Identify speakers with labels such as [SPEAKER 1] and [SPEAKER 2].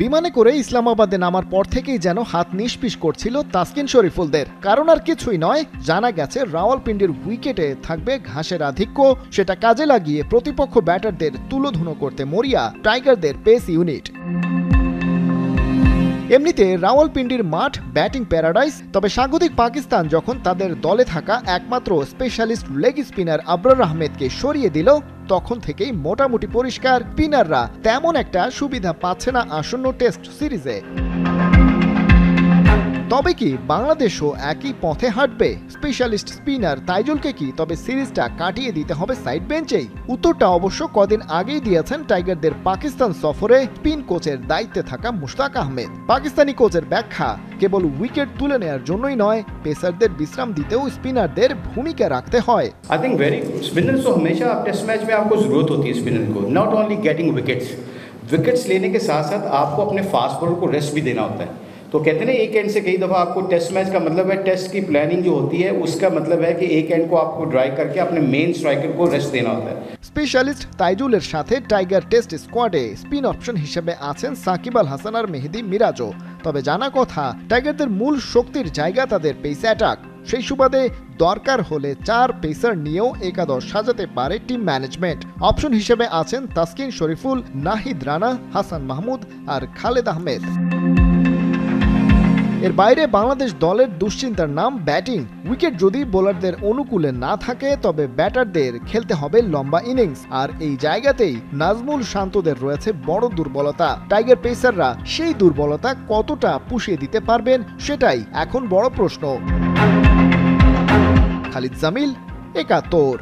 [SPEAKER 1] বিমানে করে ইসলামাবাদে নামার পর থেকেই যেন হাত নিষ্পিস করছিল তাসকিন শরীফুলদের। কারণ আর কিছুই নয়, জানা গেছে রাওয়ালপিন্ডির উইকেটে থাকবে ঘাসের আধিক্য, সেটা কাজে লাগিয়ে প্রতিপক্ষ ব্যাটারদের তুলোধুনো করতে মরিয়া টাইগারদের পেস ইউনিট। এমনিতে রাওয়ালপিন্ডির মাঠ ব্যাটিং প্যারাডাইস, তবে স্বাগতিক পাকিস্তান যখন তাদের দলে থাকা একমাত্র স্পেশালিস্ট লেগ স্পিনার আবরার আহমেদকে সরিয়ে দিল, তখন থেকেই মোটামুটি পরিষ্কার স্পিনাররা তেমন একটা সুবিধা পাচ্ছে না আসন্ন টেস্ট সিরিজে। তবে কি বাংলাদেশও একই পথে হাঁটবে? স্পেশালিস্ট স্পিনার তাইজুলকে কি তবে সিরিজটা কাটিয়ে দিতে হবে সাইড বেঞ্চেই? উত্তরটা অবশ্য কদিন আগেই দিয়েছেন টাইগারদের পাকিস্তান সফরে স্পিন কোচের দায়িত্বে থাকা মুশতাক আহমেদ। পাকিস্তানি কোচের ব্যাখ্যা, কেবল উইকেট তুলে নেওয়ার জন্যই নয়, পেসারদের বিশ্রাম দিতেও স্পিনারদের ভূমিকা রাখতে হয়।
[SPEAKER 2] आई थिंक वेरी स्पिनर्स को हमेशा टेस्ट मैच में आपको जरूरत होती है स्पिनर को, नॉट ओनली गेटिंग विकेट्स लेने के साथ साथ आपको अपने फास्ट बॉलर को रेस्ट भी देना होता है। तो कहते हैं ना, एक एंड से कई दफ़ा आपको टेस्ट मैच का मतलब है, टेस्ट की प्लानिंग जो होती है उसका मतलब है कि एक एंड को आपको ड्राई करके अपने मेन स्ट्राइकर को रेस्ट देना होता है।
[SPEAKER 1] স্পেশালিস্ট তাইজুলের সাথে টাইগার টেস্ট স্কোয়াডে স্পিন অপশন হিসেবে আছেন সাকিব আল হাসান আর মেহেদি মিরাজও। তবে জানা কথা, টাইগারদের মূল শক্তির জায়গা তাদের পেস অ্যাটাক। সেই সুবাদে দরকার হলে 4 পেসার নিয়েও একাদশ সাজাতে পারে টিম ম্যানেজমেন্ট। অপশন হিসেবে আছেন তাসকিন শরীফুল, নাহিদ রানা, হাসান মাহমুদ আর খালেদ আহমেদ। এর বাইরে বাংলাদেশ দলের দুশ্চিন্তার নাম ব্যাটিং। উইকেট যদি বোলারদের অনুকূলে না থাকে, তবে ব্যাটারদের খেলতে হবে লম্বা ইনিংস, আর এই জায়গাতেই নাজমুল শান্তদের রয়েছে বড় দুর্বলতা। টাইগার পেসাররা সেই দুর্বলতা কতটা পুষিয়ে দিতে পারবেন, সেটাই এখন বড় প্রশ্ন। খালিদ জামিল, ৭১।